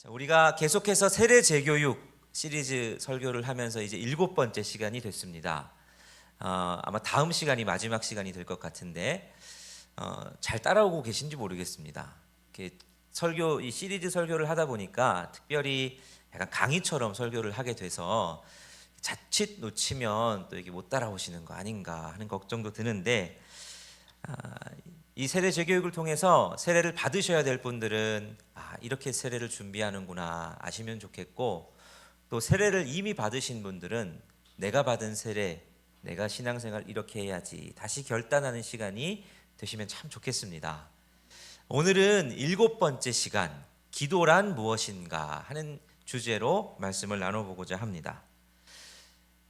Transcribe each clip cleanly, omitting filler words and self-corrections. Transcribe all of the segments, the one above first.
우리가 계속해서 세례 재교육 시리즈 설교를 하면서 이제 7번째 시간이 됐습니다. 아마 다음 시간이 마지막 시간이 될 것 같은데 잘 따라오고 계신지 모르겠습니다. 이 시리즈 설교를 하다 보니까 특별히 약간 강의처럼 설교를 하게 돼서 자칫 놓치면 또 이게 못 따라오시는 거 아닌가 하는 걱정도 드는데, 이 세례 재교육을 통해서 세례를 받으셔야 될 분들은 이렇게 세례를 준비하는구나 아시면 좋겠고, 또 세례를 이미 받으신 분들은 내가 받은 세례, 내가 신앙생활 이렇게 해야지 다시 결단하는 시간이 되시면 참 좋겠습니다. 오늘은 7번째 시간, 기도란 무엇인가 하는 주제로 말씀을 나눠보고자 합니다.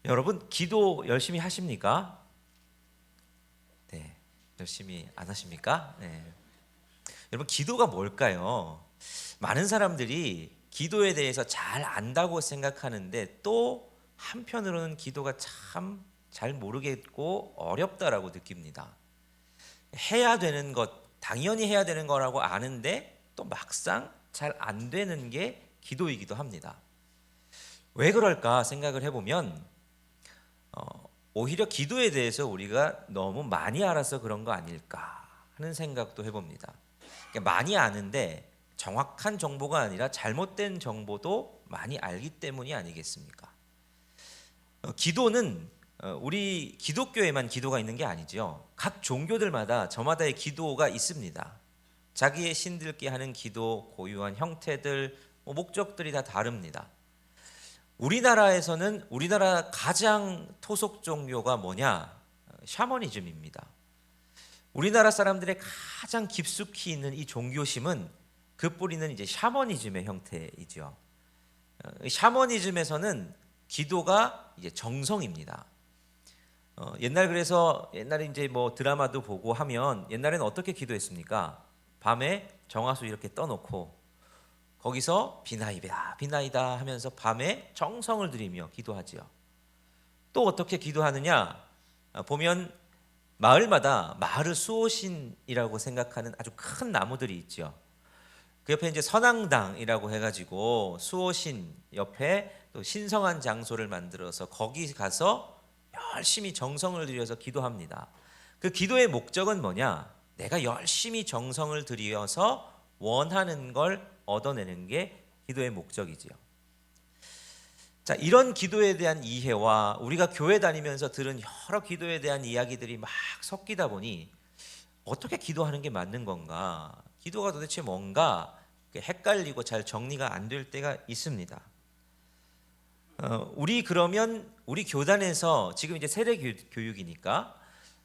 여러분, 기도 열심히 하십니까? 네, 열심히 안 하십니까? 네. 여러분, 기도가 뭘까요? 많은 사람들이 기도에 대해서 잘 안다고 생각하는데, 또 한편으로는 기도가 참 잘 모르겠고 어렵다라고 느낍니다. 해야 되는 것, 당연히 해야 되는 거라고 아는데 또 막상 잘 안 되는 게 기도이기도 합니다. 왜 그럴까 생각을 해보면 오히려 기도에 대해서 우리가 너무 많이 알아서 그런 거 아닐까 하는 생각도 해봅니다. 많이 아는데 정확한 정보가 아니라 잘못된 정보도 많이 알기 때문이 아니겠습니까? 기도는 우리 기독교에만 기도가 있는 게 아니죠. 각 종교들마다 저마다의 기도가 있습니다. 자기의 신들께 하는 기도, 고유한 형태들, 목적들이 다 다릅니다. 우리나라에서는 우리나라 가장 토속 종교가 뭐냐? 샤머니즘입니다. 우리나라 사람들의 가장 깊숙이 있는 이 종교심은 그 뿌리는 이제 샤머니즘의 형태이죠. 샤머니즘에서는 기도가 이제 정성입니다. 옛날에 이제 뭐 드라마도 보고 하면 옛날에는 어떻게 기도했습니까? 밤에 정화수 이렇게 떠놓고 거기서 비나이다 비나이다 하면서 밤에 정성을 들이며 기도하지요. 또 어떻게 기도하느냐? 보면 마을마다 마을 수호신이라고 생각하는 아주 큰 나무들이 있죠. 그 옆에 이제 선앙당이라고 해가지고 수호신 옆에 또 신성한 장소를 만들어서 거기 가서 열심히 정성을 들여서 기도합니다. 그 기도의 목적은 뭐냐? 내가 열심히 정성을 들여서 원하는 걸 얻어내는 게 기도의 목적이지요. 자, 이런 기도에 대한 이해와 우리가 교회 다니면서 들은 여러 기도에 대한 이야기들이 막 섞이다 보니 어떻게 기도하는 게 맞는 건가? 기도가 도대체 뭔가 헷갈리고 잘 정리가 안 될 때가 있습니다. 우리 교단에서 지금 이제 세례 교육이니까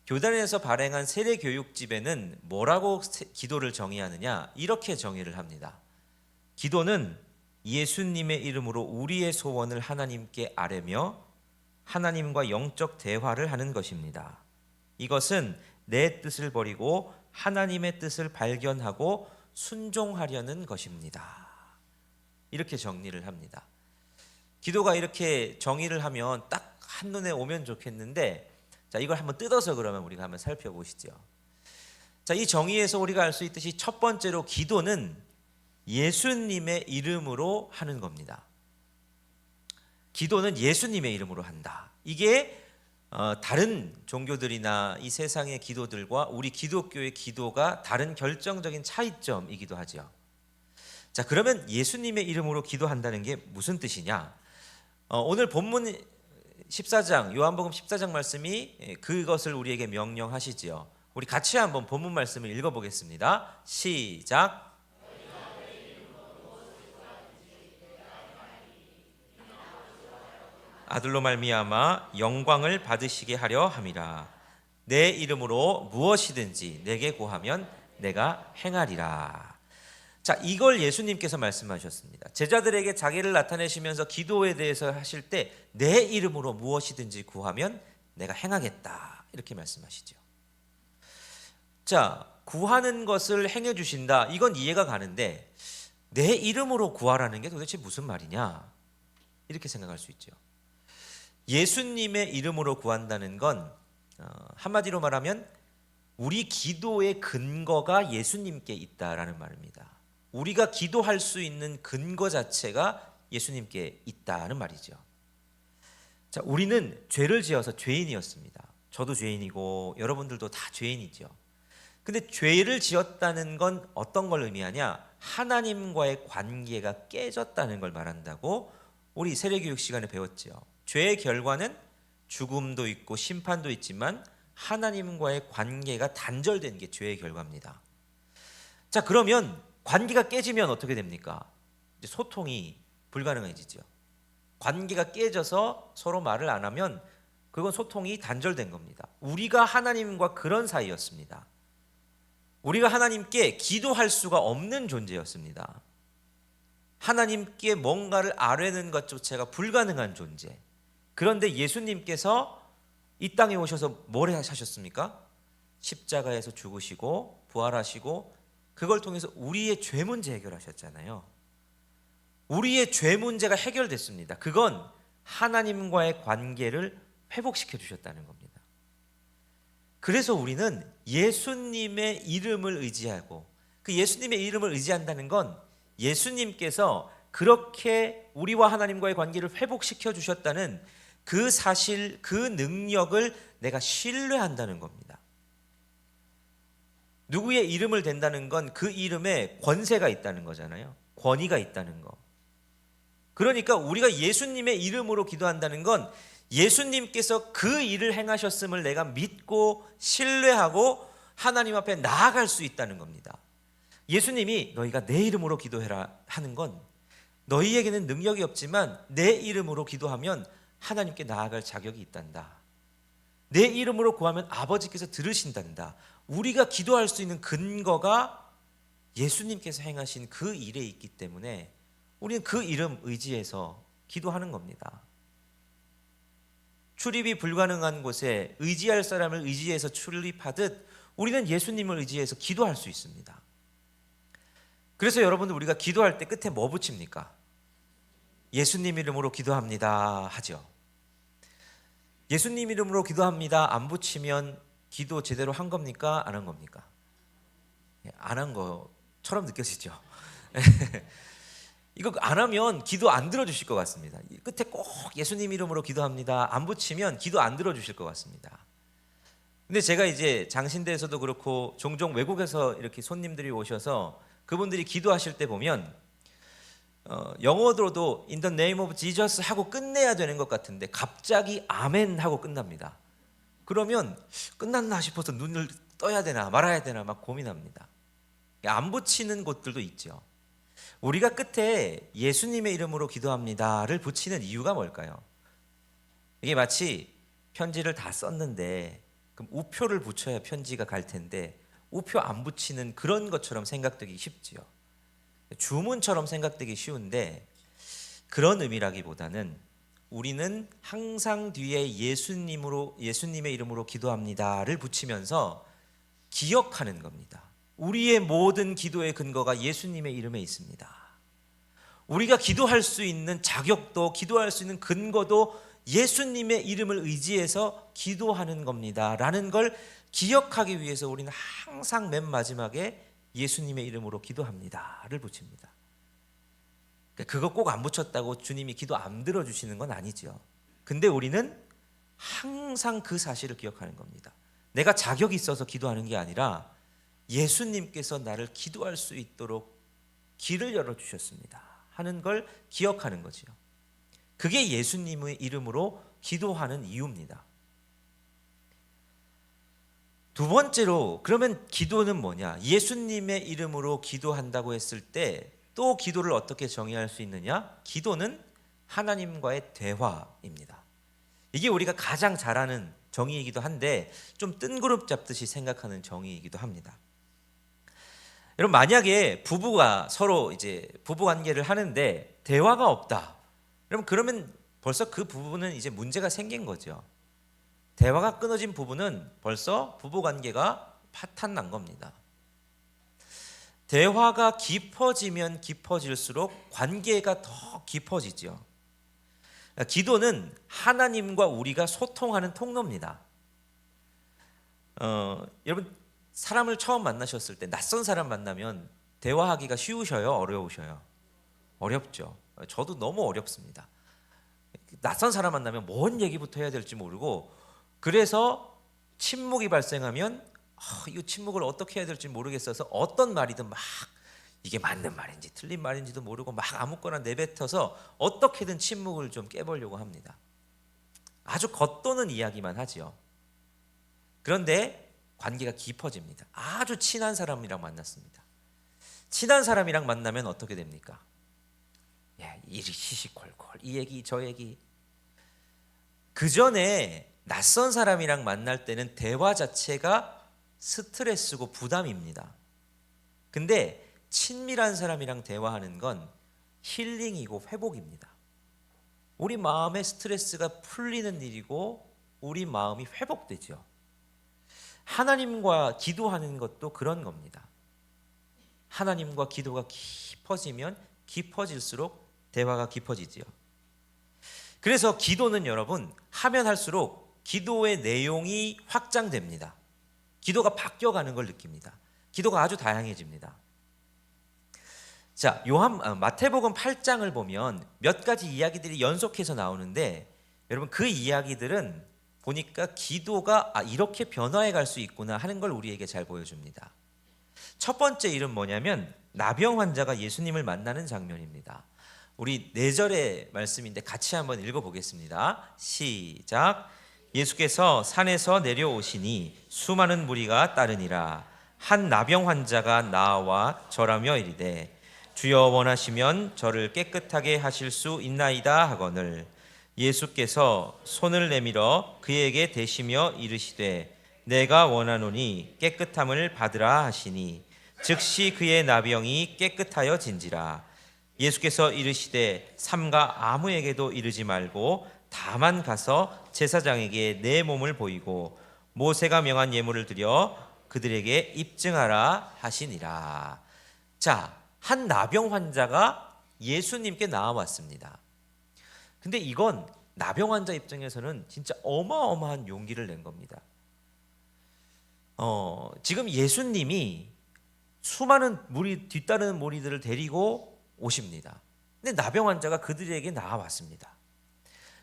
교단에서 발행한 세례 교육집에는 뭐라고 기도를 정의하느냐? 이렇게 정의를 합니다. 기도는 예수님의 이름으로 우리의 소원을 하나님께 아뢰며 하나님과 영적 대화를 하는 것입니다. 이것은 내 뜻을 버리고 하나님의 뜻을 발견하고 순종하려는 것입니다. 이렇게 정리를 합니다. 기도가 이렇게 정의를 하면 딱 한눈에 오면 좋겠는데, 자, 이걸 한번 뜯어서 그러면 우리가 한번 살펴보시죠. 자, 이 정의에서 우리가 알 수 있듯이 첫 번째로 기도는 예수님의 이름으로 하는 겁니다. 기도는 예수님의 이름으로 한다. 이게 다른 종교들이나 이 세상의 기도들과 우리 기독교의 기도가 다른 결정적인 차이점이기도 하죠. 자, 그러면 예수님의 이름으로 기도한다는 게 무슨 뜻이냐? 오늘 본문 14장, 요한복음 14장 말씀이 그것을 우리에게 명령하시지요. 우리 같이 한번 본문 말씀을 읽어보겠습니다. 시작. 아들로 말미암아 영광을 받으시게 하려 함이라. 내 이름으로 무엇이든지 내게 구하면 내가 행하리라. 자, 이걸 예수님께서 말씀하셨습니다. 제자들에게 자기를 나타내시면서 기도에 대해서 하실 때 내 이름으로 무엇이든지 구하면 내가 행하겠다, 이렇게 말씀하시죠. 자, 구하는 것을 행해 주신다, 이건 이해가 가는데 내 이름으로 구하라는 게 도대체 무슨 말이냐, 이렇게 생각할 수 있죠. 예수님의 이름으로 구한다는 건 한마디로 말하면 우리 기도의 근거가 예수님께 있다라는 말입니다. 우리가 기도할 수 있는 근거 자체가 예수님께 있다는 말이죠. 자, 우리는 죄를 지어서 죄인이었습니다. 저도 죄인이고 여러분들도 다 죄인이죠. 근데 죄를 지었다는 건 어떤 걸 의미하냐? 하나님과의 관계가 깨졌다는 걸 말한다고 우리 세례교육 시간에 배웠죠. 죄의 결과는 죽음도 있고 심판도 있지만 하나님과의 관계가 단절된 게 죄의 결과입니다. 자, 그러면 관계가 깨지면 어떻게 됩니까? 이제 소통이 불가능해지죠. 관계가 깨져서 서로 말을 안 하면 그건 소통이 단절된 겁니다. 우리가 하나님과 그런 사이였습니다. 우리가 하나님께 기도할 수가 없는 존재였습니다. 하나님께 뭔가를 아뢰는 것조차가 불가능한 존재. 그런데 예수님께서 이 땅에 오셔서 뭘 하셨습니까? 십자가에서 죽으시고 부활하시고 그걸 통해서 우리의 죄 문제 해결하셨잖아요. 우리의 죄 문제가 해결됐습니다. 그건 하나님과의 관계를 회복시켜 주셨다는 겁니다. 그래서 우리는 예수님의 이름을 의지하고, 그 예수님의 이름을 의지한다는 건 예수님께서 그렇게 우리와 하나님과의 관계를 회복시켜 주셨다는 그 사실, 그 능력을 내가 신뢰한다는 겁니다. 누구의 이름을 댄다는 건 그 이름에 권세가 있다는 거잖아요. 권위가 있다는 거. 그러니까 우리가 예수님의 이름으로 기도한다는 건 예수님께서 그 일을 행하셨음을 내가 믿고 신뢰하고 하나님 앞에 나아갈 수 있다는 겁니다. 예수님이 너희가 내 이름으로 기도해라 하는 건 너희에게는 능력이 없지만 내 이름으로 기도하면 하나님께 나아갈 자격이 있단다. 내 이름으로 구하면 아버지께서 들으신단다. 우리가 기도할 수 있는 근거가 예수님께서 행하신 그 일에 있기 때문에 우리는 그 이름 의지해서 기도하는 겁니다. 출입이 불가능한 곳에 의지할 사람을 의지해서 출입하듯 우리는 예수님을 의지해서 기도할 수 있습니다. 그래서 여러분들 우리가 기도할 때 끝에 뭐 붙입니까? 예수님 이름으로 기도합니다 하죠. 예수님 이름으로 기도합니다 안 붙이면 기도 제대로 한 겁니까? 안 한 겁니까? 안 한 것처럼 느껴지죠. 이거 안 하면 기도 안 들어주실 것 같습니다. 끝에 꼭 예수님 이름으로 기도합니다 안 붙이면 기도 안 들어주실 것 같습니다. 근데 제가 이제 장신대에서도 그렇고 종종 외국에서 이렇게 손님들이 오셔서 그분들이 기도하실 때 보면 영어로도 In the name of Jesus 하고 끝내야 되는 것 같은데 갑자기 아멘 하고 끝납니다. 그러면 끝났나 싶어서 눈을 떠야 되나 말아야 되나 막 고민합니다. 안 붙이는 곳들도 있죠. 우리가 끝에 예수님의 이름으로 기도합니다를 붙이는 이유가 뭘까요? 이게 마치 편지를 다 썼는데 그럼 우표를 붙여야 편지가 갈 텐데 우표 안 붙이는 그런 것처럼 생각되기 쉽지요. 주문처럼 생각되기 쉬운데 그런 의미라기보다는 우리는 항상 뒤에 예수님의 이름으로 기도합니다를 붙이면서 기억하는 겁니다. 우리의 모든 기도의 근거가 예수님의 이름에 있습니다. 우리가 기도할 수 있는 자격도 기도할 수 있는 근거도 예수님의 이름을 의지해서 기도하는 겁니다 라는 걸 기억하기 위해서 우리는 항상 맨 마지막에 예수님의 이름으로 기도합니다를 붙입니다. 그거 꼭 안 붙였다고 주님이 기도 안 들어주시는 건 아니죠. 근데 우리는 항상 그 사실을 기억하는 겁니다. 내가 자격이 있어서 기도하는 게 아니라 예수님께서 나를 기도할 수 있도록 길을 열어주셨습니다 하는 걸 기억하는 거죠. 그게 예수님의 이름으로 기도하는 이유입니다. 두 번째로 그러면 기도는 뭐냐? 예수님의 이름으로 기도한다고 했을 때 또 기도를 어떻게 정의할 수 있느냐? 기도는 하나님과의 대화입니다. 이게 우리가 가장 잘 아는 정의이기도 한데 좀 뜬구름 잡듯이 생각하는 정의이기도 합니다. 여러분 만약에 부부가 서로 이제 부부 관계를 하는데 대화가 없다. 그러면 벌써 그 부부는 이제 문제가 생긴 거죠. 대화가 끊어진 부부는 벌써 부부 관계가 파탄 난 겁니다. 대화가 깊어지면 깊어질수록 관계가 더 깊어지죠. 기도는 하나님과 우리가 소통하는 통로입니다. 여러분 사람을 처음 만나셨을 때 낯선 사람 만나면 대화하기가 쉬우셔요? 어려우셔요? 어렵죠. 저도 너무 어렵습니다. 낯선 사람 만나면 뭔 얘기부터 해야 될지 모르고, 그래서 침묵이 발생하면 이 침묵을 어떻게 해야 될지 모르겠어서 어떤 말이든 막 이게 맞는 말인지 틀린 말인지도 모르고 막 아무거나 내뱉어서 어떻게든 침묵을 좀 깨보려고 합니다. 아주 겉도는 이야기만 하지요. 그런데 관계가 깊어집니다. 아주 친한 사람이랑 만났습니다. 친한 사람이랑 만나면 어떻게 됩니까? 일이 시시콜콜, 이 얘기 저 얘기. 그 전에 낯선 사람이랑 만날 때는 대화 자체가 스트레스고 부담입니다. 근데 친밀한 사람이랑 대화하는 건 힐링이고 회복입니다. 우리 마음의 스트레스가 풀리는 일이고 우리 마음이 회복되죠. 하나님과 기도하는 것도 그런 겁니다. 하나님과 기도가 깊어지면 깊어질수록 대화가 깊어지지요. 그래서 기도는 여러분 하면 할수록 기도의 내용이 확장됩니다. 기도가 바뀌어가는 걸 느낍니다. 기도가 아주 다양해집니다. 자, 마태복음 8장을 보면 몇 가지 이야기들이 연속해서 나오는데, 여러분 그 이야기들은 보니까 기도가 이렇게 변화해 갈 수 있구나 하는 걸 우리에게 잘 보여줍니다. 첫 번째 일은 뭐냐면 나병 환자가 예수님을 만나는 장면입니다. 우리 4절의 말씀인데 같이 한번 읽어보겠습니다. 시작. 예수께서 산에서 내려오시니 수많은 무리가 따르니라. 한 나병 환자가 나와 절하며 이르되 주여 원하시면 저를 깨끗하게 하실 수 있나이다 하거늘 예수께서 손을 내밀어 그에게 대시며 이르시되 내가 원하노니 깨끗함을 받으라 하시니 즉시 그의 나병이 깨끗하여 진지라. 예수께서 이르시되 삼가 아무에게도 이르지 말고 다만 가서 제사장에게 내 몸을 보이고 모세가 명한 예물을 드려 그들에게 입증하라 하시니라. 자, 한 나병 환자가 예수님께 나와왔습니다. 근데 이건 나병 환자 입장에서는 진짜 어마어마한 용기를 낸 겁니다. 지금 예수님이 수많은 뒤따르는 무리들을 데리고 오십니다. 근데 나병 환자가 그들에게 나와왔습니다.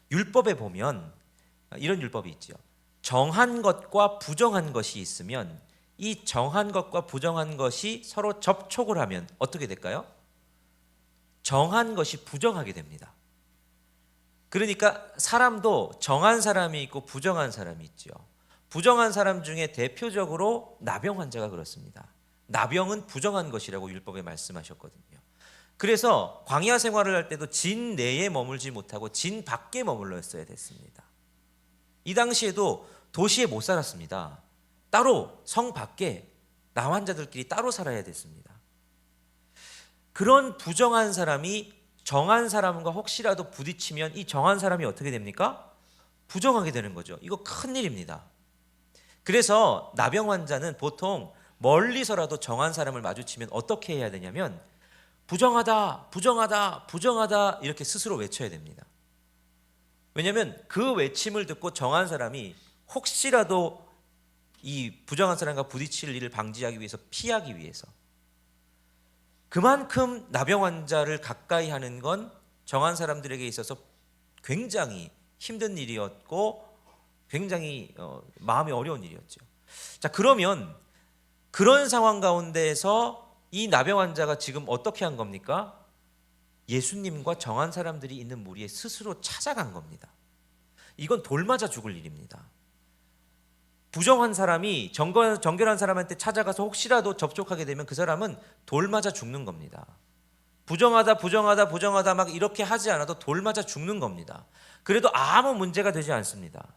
율법에 보면 이런 율법이 있죠. 정한 것과 부정한 것이 있으면 이 정한 것과 부정한 것이 서로 접촉을 하면 어떻게 될까요? 정한 것이 부정하게 됩니다. 그러니까 사람도 정한 사람이 있고 부정한 사람이 있죠. 부정한 사람 중에 대표적으로 나병 환자가 그렇습니다. 나병은 부정한 것이라고 율법에 말씀하셨거든요. 그래서 광야 생활을 할 때도 진 내에 머물지 못하고 진 밖에 머물렀어야 됐습니다. 이 당시에도 도시에 못 살았습니다. 따로 성 밖에 나 환자들끼리 따로 살아야 됐습니다. 그런 부정한 사람이 정한 사람과 혹시라도 부딪히면 이 정한 사람이 어떻게 됩니까? 부정하게 되는 거죠. 이거 큰일입니다. 그래서 나병 환자는 보통 멀리서라도 정한 사람을 마주치면 어떻게 해야 되냐면 부정하다, 부정하다, 부정하다 이렇게 스스로 외쳐야 됩니다. 왜냐하면 그 외침을 듣고 정한 사람이 혹시라도 이 부정한 사람과 부딪힐 일을 방지하기 위해서, 피하기 위해서, 그만큼 나병 환자를 가까이 하는 건 정한 사람들에게 있어서 굉장히 힘든 일이었고 굉장히 마음이 어려운 일이었죠. 자, 그러면 그런 상황 가운데에서 이 나병 환자가 지금 어떻게 한 겁니까? 예수님과 정한 사람들이 있는 무리에 스스로 찾아간 겁니다. 이건 돌 맞아 죽을 일입니다. 부정한 사람이 정결한 사람한테 찾아가서 혹시라도 접촉하게 되면 그 사람은 돌 맞아 죽는 겁니다. 부정하다 부정하다 부정하다 막 이렇게 하지 않아도 돌 맞아 죽는 겁니다. 그래도 아무 문제가 되지 않습니다.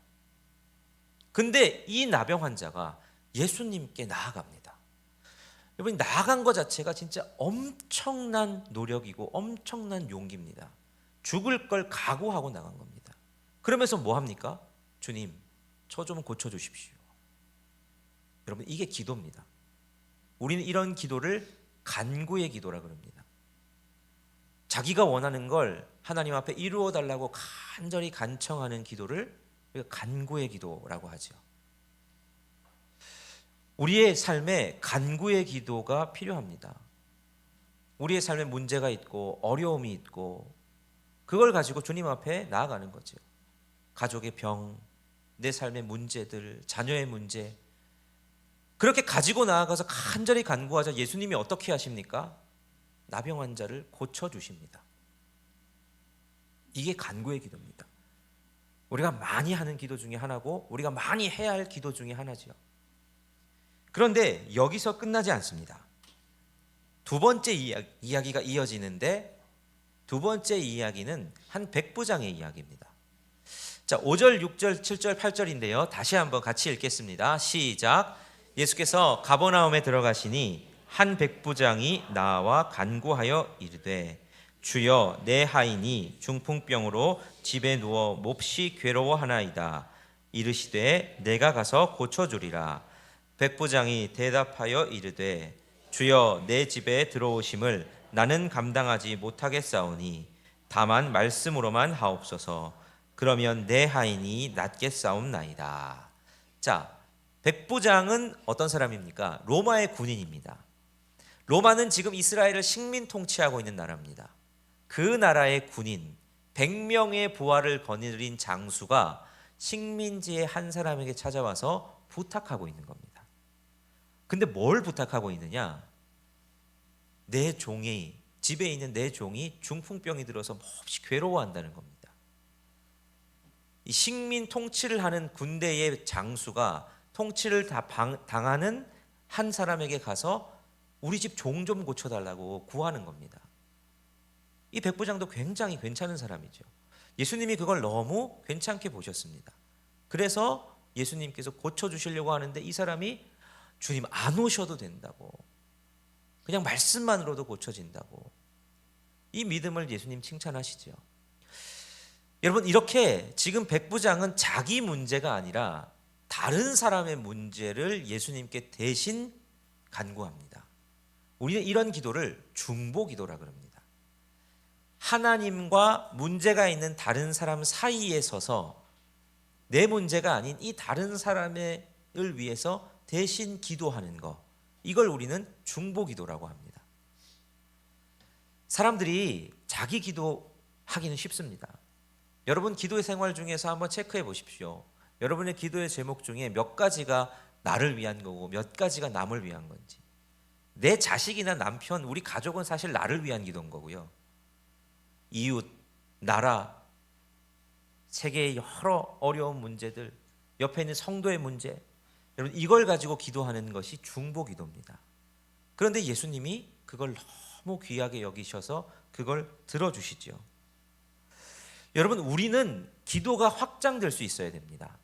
근데 이 나병 환자가 예수님께 나아갑니다. 여러분, 나아간 것 자체가 진짜 엄청난 노력이고 엄청난 용기입니다. 죽을 걸 각오하고 나간 겁니다. 그러면서 뭐 합니까? 주님, 저 좀 고쳐주십시오. 여러분, 이게 기도입니다. 우리는 이런 기도를 간구의 기도라 그럽니다. 자기가 원하는 걸 하나님 앞에 이루어 달라고 간절히 간청하는 기도를 우리가 간구의 기도라고 하죠. 우리의 삶에 간구의 기도가 필요합니다. 우리의 삶에 문제가 있고 어려움이 있고 그걸 가지고 주님 앞에 나아가는 거죠. 가족의 병, 내 삶의 문제들, 자녀의 문제, 그렇게 가지고 나아가서 간절히 간구하자. 예수님이 어떻게 하십니까? 나병 환자를 고쳐주십니다. 이게 간구의 기도입니다. 우리가 많이 하는 기도 중에 하나고 우리가 많이 해야 할 기도 중에 하나죠. 그런데 여기서 끝나지 않습니다. 두 번째 이야기가 이어지는데, 두 번째 이야기는 한 백부장의 이야기입니다. 자, 5절, 6절, 7절, 8절인데요. 다시 한번 같이 읽겠습니다. 시작. 예수께서 가버나움에 들어가시니 한 백부장이 나와 간구하여 이르되 주여, 내 하인이 중풍병으로 집에 누워 몹시 괴로워하나이다. 이르시되 내가 가서 고쳐주리라. 백부장이 대답하여 이르되 주여, 내 집에 들어오심을 나는 감당하지 못하겠사오니 다만 말씀으로만 하옵소서. 그러면 내 하인이 낫겠사옵나이다. 자, 백부장은 어떤 사람입니까? 로마의 군인입니다. 로마는 지금 이스라엘을 식민 통치하고 있는 나라입니다. 그 나라의 군인 100명의 부하를 거느린 장수가 식민지의 한 사람에게 찾아와서 부탁하고 있는 겁니다. 근데 뭘 부탁하고 있느냐? 내 종이, 집에 있는 내 종이 중풍병이 들어서 몹시 괴로워한다는 겁니다. 이 식민 통치를 하는 군대의 장수가 통치를 당하는 한 사람에게 가서 우리 집 종 좀 고쳐달라고 구하는 겁니다. 이 백부장도 굉장히 괜찮은 사람이죠. 예수님이 그걸 너무 괜찮게 보셨습니다. 그래서 예수님께서 고쳐주시려고 하는데 이 사람이 주님 안 오셔도 된다고, 그냥 말씀만으로도 고쳐진다고, 이 믿음을 예수님 칭찬하시죠. 여러분, 이렇게 지금 백부장은 자기 문제가 아니라 다른 사람의 문제를 예수님께 대신 간구합니다. 우리는 이런 기도를 중보기도라 그럽니다. 하나님과 문제가 있는 다른 사람 사이에 서서 내 문제가 아닌 이 다른 사람을 위해서 대신 기도하는 것, 이걸 우리는 중보기도라고 합니다. 사람들이 자기 기도하기는 쉽습니다. 여러분, 기도의 생활 중에서 한번 체크해 보십시오. 여러분의 기도의 제목 중에 몇 가지가 나를 위한 거고 몇 가지가 남을 위한 건지. 내 자식이나 남편, 우리 가족은 사실 나를 위한 기도인 거고요. 이웃, 나라, 세계의 여러 어려운 문제들, 옆에 있는 성도의 문제, 여러분, 이걸 가지고 기도하는 것이 중보기도입니다. 그런데 예수님이 그걸 너무 귀하게 여기셔서 그걸 들어주시죠. 여러분, 우리는 기도가 확장될 수 있어야 됩니다.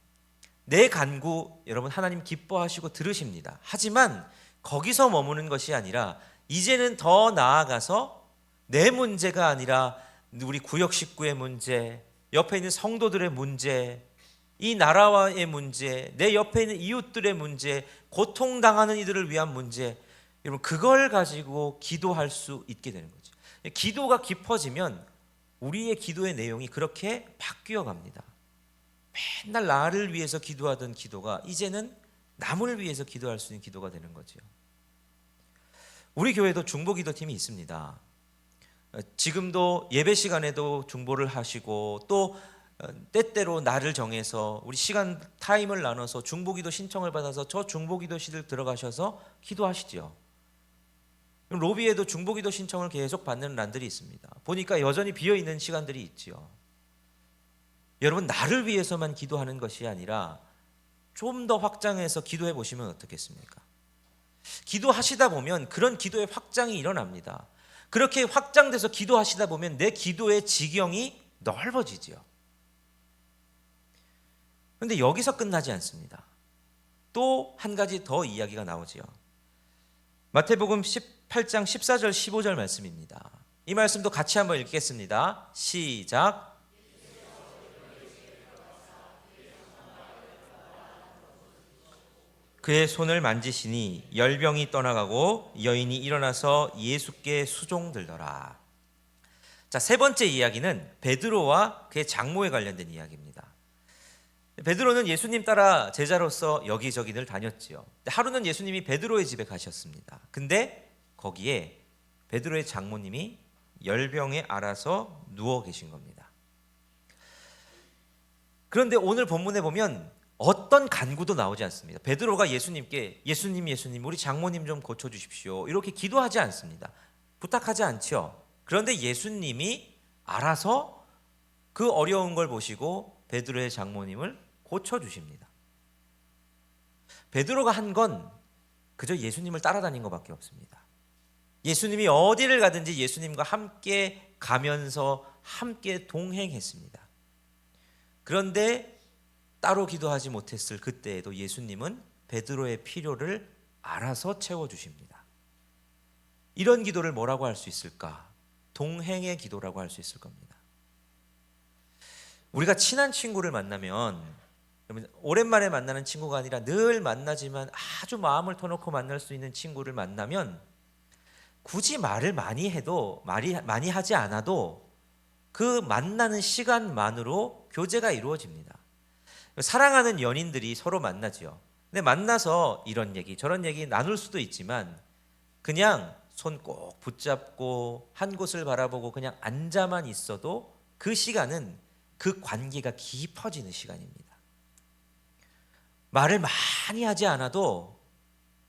내 간구 여러분 하나님 기뻐하시고 들으십니다. 하지만 거기서 머무는 것이 아니라 이제는 더 나아가서 내 문제가 아니라 우리 구역 식구의 문제, 옆에 있는 성도들의 문제, 이 나라와의 문제, 내 옆에 있는 이웃들의 문제, 고통당하는 이들을 위한 문제, 여러분 그걸 가지고 기도할 수 있게 되는 거죠. 기도가 깊어지면 우리의 기도의 내용이 그렇게 바뀌어 갑니다. 맨날 나를 위해서 기도하던 기도가 이제는 남을 위해서 기도할 수 있는 기도가 되는 거죠. 우리 교회도 중보기도팀이 있습니다. 지금도 예배 시간에도 중보를 하시고 또 때때로 날을 정해서 우리 시간 타임을 나눠서 중보기도 신청을 받아서 저 중보기도실 들어가셔서 기도하시죠. 로비에도 중보기도 신청을 계속 받는 란들이 있습니다. 보니까 여전히 비어있는 시간들이 있죠. 여러분, 나를 위해서만 기도하는 것이 아니라 좀 더 확장해서 기도해 보시면 어떻겠습니까? 기도하시다 보면 그런 기도의 확장이 일어납니다. 그렇게 확장돼서 기도하시다 보면 내 기도의 지경이 넓어지죠. 그런데 여기서 끝나지 않습니다. 또 한 가지 더 이야기가 나오지요. 마태복음 18장 14절 15절 말씀입니다. 이 말씀도 같이 한번 읽겠습니다. 시작. 그의 손을 만지시니 열병이 떠나가고 여인이 일어나서 예수께 수종들더라. 자, 세 번째 이야기는 베드로와 그의 장모에 관련된 이야기입니다. 베드로는 예수님 따라 제자로서 여기저기 늘 다녔지요. 하루는 예수님이 베드로의 집에 가셨습니다. 근데 거기에 베드로의 장모님이 열병에 앓아서 누워 계신 겁니다. 그런데 오늘 본문에 보면 어떤 간구도 나오지 않습니다. 베드로가 예수님께 예수님 우리 장모님 좀 고쳐주십시오 이렇게 기도하지 않습니다. 부탁하지 않죠. 그런데 예수님이 알아서 그 어려운 걸 보시고 베드로의 장모님을 고쳐주십니다. 베드로가 한 건 그저 예수님을 따라다닌 것밖에 없습니다. 예수님이 어디를 가든지 예수님과 함께 가면서 함께 동행했습니다. 그런데 따로 기도하지 못했을 그때에도 예수님은 베드로의 필요를 알아서 채워주십니다. 이런 기도를 뭐라고 할 수 있을까? 동행의 기도라고 할 수 있을 겁니다. 우리가 친한 친구를 만나면, 오랜만에 만나는 친구가 아니라 늘 만나지만 아주 마음을 터놓고 만날 수 있는 친구를 만나면 굳이 말을 많이 하지 않아도 그 만나는 시간만으로 교제가 이루어집니다. 사랑하는 연인들이 서로 만나죠. 근데 만나서 이런 얘기 저런 얘기 나눌 수도 있지만 그냥 손 꼭 붙잡고 한 곳을 바라보고 그냥 앉아만 있어도 그 시간은 그 관계가 깊어지는 시간입니다. 말을 많이 하지 않아도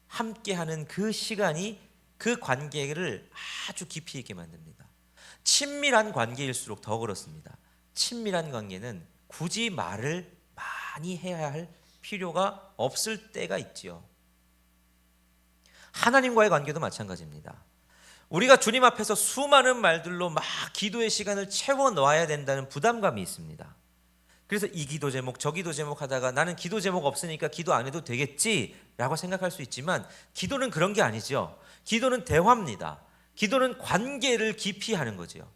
함께하는 그 시간이 그 관계를 아주 깊이 있게 만듭니다. 친밀한 관계일수록 더 그렇습니다. 친밀한 관계는 굳이 말을 많이 해야 할 필요가 없을 때가 있지요. 하나님과의 관계도 마찬가지입니다. 우리가 주님 앞에서 수많은 말들로 막 기도의 시간을 채워 넣어야 된다는 부담감이 있습니다. 그래서 이 기도 제목 저 기도 제목 하다가 나는 기도 제목 없으니까 기도 안 해도 되겠지라고 생각할 수 있지만 기도는 그런 게 아니죠. 기도는 대화입니다. 기도는 관계를 깊이 하는 거죠.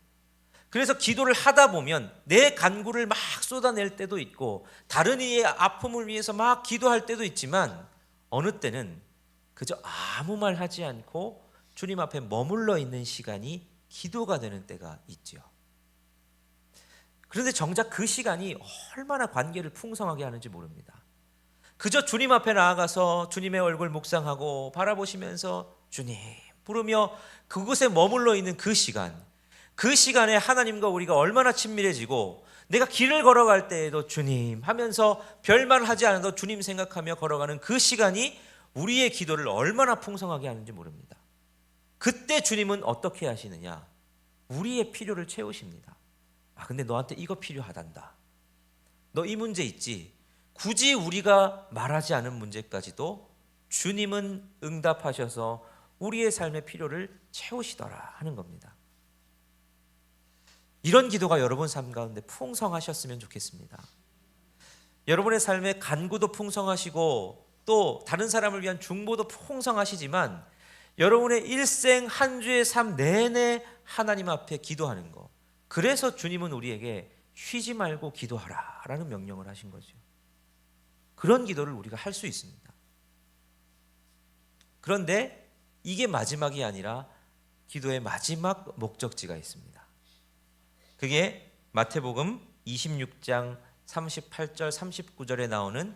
그래서 기도를 하다 보면 내 간구를 막 쏟아낼 때도 있고 다른 이의 아픔을 위해서 막 기도할 때도 있지만 어느 때는 그저 아무 말 하지 않고 주님 앞에 머물러 있는 시간이 기도가 되는 때가 있죠. 그런데 정작 그 시간이 얼마나 관계를 풍성하게 하는지 모릅니다. 그저 주님 앞에 나아가서 주님의 얼굴 묵상하고 바라보시면서 주님 부르며 그곳에 머물러 있는 그 시간에 하나님과 우리가 얼마나 친밀해지고 내가 길을 걸어갈 때에도 주님 하면서 별말 하지 않아도 주님 생각하며 걸어가는 그 시간이 우리의 기도를 얼마나 풍성하게 하는지 모릅니다. 그때 주님은 어떻게 하시느냐? 우리의 필요를 채우십니다. 근데 너한테 이거 필요하단다. 너 이 문제 있지? 굳이 우리가 말하지 않은 문제까지도 주님은 응답하셔서 우리의 삶의 필요를 채우시더라 하는 겁니다. 이런 기도가 여러분 삶 가운데 풍성하셨으면 좋겠습니다. 여러분의 삶의 간구도 풍성하시고 또 다른 사람을 위한 중보도 풍성하시지만 여러분의 일생 한 주의 삶 내내 하나님 앞에 기도하는 거, 그래서 주님은 우리에게 쉬지 말고 기도하라 라는 명령을 하신 거죠. 그런 기도를 우리가 할 수 있습니다. 그런데 이게 마지막이 아니라 기도의 마지막 목적지가 있습니다. 그게 마태복음 26장 38절 39절에 나오는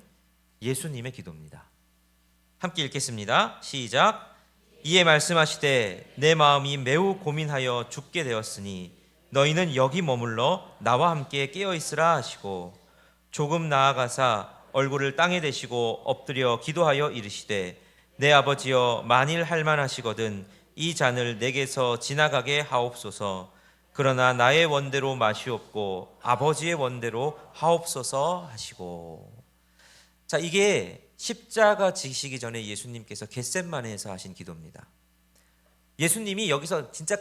예수님의 기도입니다. 함께 읽겠습니다. 시작. 이에 말씀하시되 내 마음이 매우 고민하여 죽게 되었으니 너희는 여기 머물러 나와 함께 깨어있으라 하시고 조금 나아가사 얼굴을 땅에 대시고 엎드려 기도하여 이르시되 내 아버지여 만일 할만하시거든 이 잔을 내게서 지나가게 하옵소서. 그러나 나의 원대로 마시옵고 아버지의 원대로 하옵소서 하시고. 자, 이게 십자가 지시기 전에 예수님께서 겟셋마네에서 하신 기도입니다. 예수님이 여기서 진짜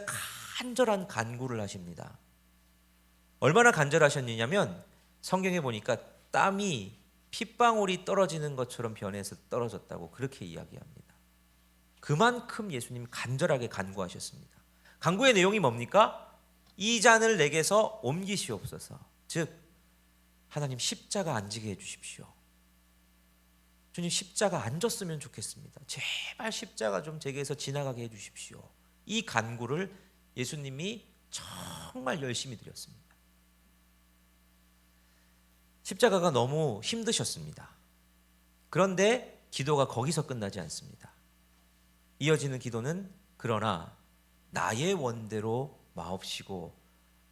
간절한 간구를 하십니다. 얼마나 간절하셨느냐면 성경에 보니까 땀이 핏방울이 떨어지는 것처럼 변해서 떨어졌다고 그렇게 이야기합니다. 그만큼 예수님 간절하게 간구하셨습니다. 간구의 내용이 뭡니까? 이 잔을 내게서 옮기시옵소서. 즉 하나님 십자가 안 지게 해주십시오. 주님 십자가 안 졌으면 좋겠습니다. 제발 십자가 좀 제게서 지나가게 해주십시오. 이 간구를 예수님이 정말 열심히 드렸습니다. 십자가가 너무 힘드셨습니다. 그런데 기도가 거기서 끝나지 않습니다. 이어지는 기도는 그러나 나의 원대로 마옵시고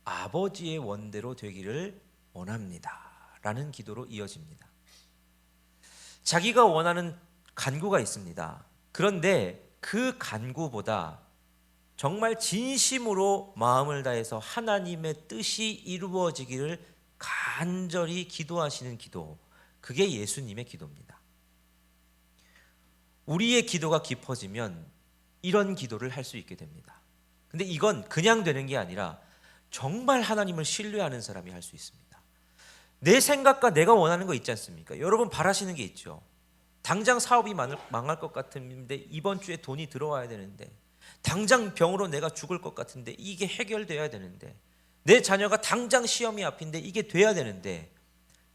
아버지의 원대로 되기를 원합니다 라는 기도로 이어집니다. 자기가 원하는 간구가 있습니다. 그런데 그 간구보다 정말 진심으로 마음을 다해서 하나님의 뜻이 이루어지기를 간절히 기도하시는 기도, 그게 예수님의 기도입니다. 우리의 기도가 깊어지면 이런 기도를 할 수 있게 됩니다. 근데 이건 그냥 되는 게 아니라 정말 하나님을 신뢰하는 사람이 할 수 있습니다. 내 생각과 내가 원하는 거 있지 않습니까? 여러분 바라시는 게 있죠. 당장 사업이 망할 것 같은데 이번 주에 돈이 들어와야 되는데, 당장 병으로 내가 죽을 것 같은데 이게 해결돼야 되는데, 내 자녀가 당장 시험이 앞인데 이게 돼야 되는데,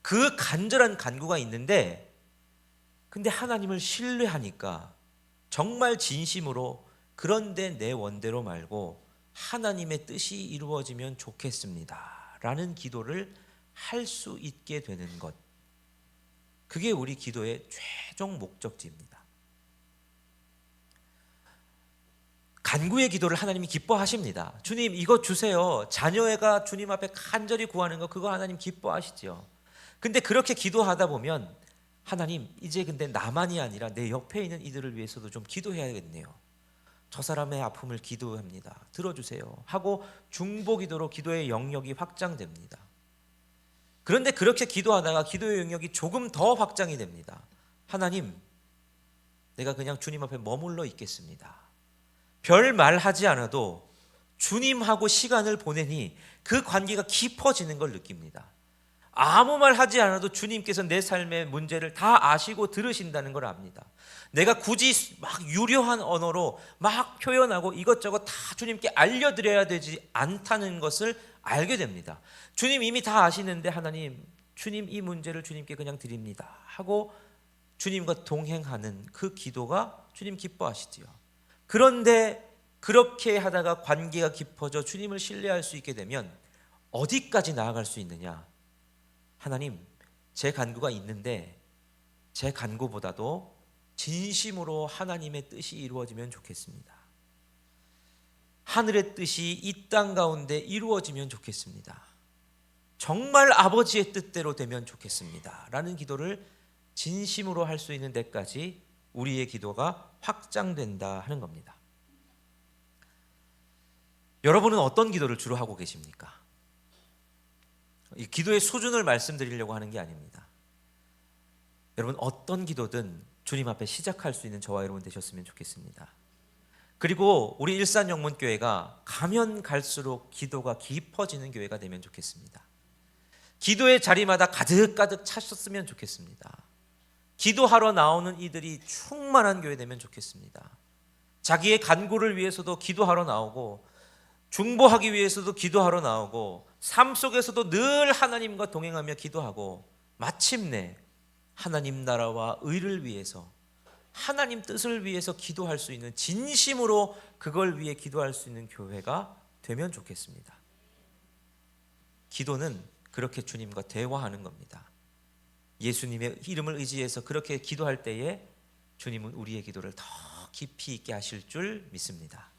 그 간절한 간구가 있는데, 근데 하나님을 신뢰하니까 정말 진심으로 그런데 내 원대로 말고 하나님의 뜻이 이루어지면 좋겠습니다 라는 기도를 할 수 있게 되는 것, 그게 우리 기도의 최종 목적지입니다. 간구의 기도를 하나님이 기뻐하십니다. 주님 이거 주세요. 자녀가 주님 앞에 간절히 구하는 거, 그거 하나님 기뻐하시죠. 근데 그렇게 기도하다 보면 하나님 이제 근데 나만이 아니라 내 옆에 있는 이들을 위해서도 좀 기도해야겠네요. 저 사람의 아픔을 기도합니다. 들어주세요 하고 중보기도로 기도의 영역이 확장됩니다. 그런데 그렇게 기도하다가 기도의 영역이 조금 더 확장이 됩니다. 하나님, 내가 그냥 주님 앞에 머물러 있겠습니다. 별 말하지 않아도 주님하고 시간을 보내니 그 관계가 깊어지는 걸 느낍니다. 아무 말 하지 않아도 주님께서 내 삶의 문제를 다 아시고 들으신다는 걸 압니다. 내가 굳이 막 유려한 언어로 막 표현하고 이것저것 다 주님께 알려드려야 되지 않다는 것을 알게 됩니다. 주님 이미 다 아시는데 하나님, 주님 이 문제를 주님께 그냥 드립니다 하고 주님과 동행하는 그 기도가 주님 기뻐하시지요. 그런데 그렇게 하다가 관계가 깊어져 주님을 신뢰할 수 있게 되면 어디까지 나아갈 수 있느냐? 하나님, 제 간구가 있는데 제 간구보다도 진심으로 하나님의 뜻이 이루어지면 좋겠습니다. 하늘의 뜻이 이 땅 가운데 이루어지면 좋겠습니다. 정말 아버지의 뜻대로 되면 좋겠습니다 라는 기도를 진심으로 할 수 있는 데까지 우리의 기도가 확장된다 하는 겁니다. 여러분은 어떤 기도를 주로 하고 계십니까? 이 기도의 수준을 말씀드리려고 하는 게 아닙니다. 여러분 어떤 기도든 주님 앞에 시작할 수 있는 저와 여러분 되셨으면 좋겠습니다. 그리고 우리 일산영문교회가 가면 갈수록 기도가 깊어지는 교회가 되면 좋겠습니다. 기도의 자리마다 가득가득 차셨으면 좋겠습니다. 기도하러 나오는 이들이 충만한 교회 되면 좋겠습니다. 자기의 간구를 위해서도 기도하러 나오고, 중보하기 위해서도 기도하러 나오고, 삶 속에서도 늘 하나님과 동행하며 기도하고, 마침내 하나님 나라와 의를 위해서, 하나님 뜻을 위해서 기도할 수 있는, 진심으로 그걸 위해 기도할 수 있는 교회가 되면 좋겠습니다. 기도는 그렇게 주님과 대화하는 겁니다. 예수님의 이름을 의지해서 그렇게 기도할 때에 주님은 우리의 기도를 더 깊이 있게 하실 줄 믿습니다.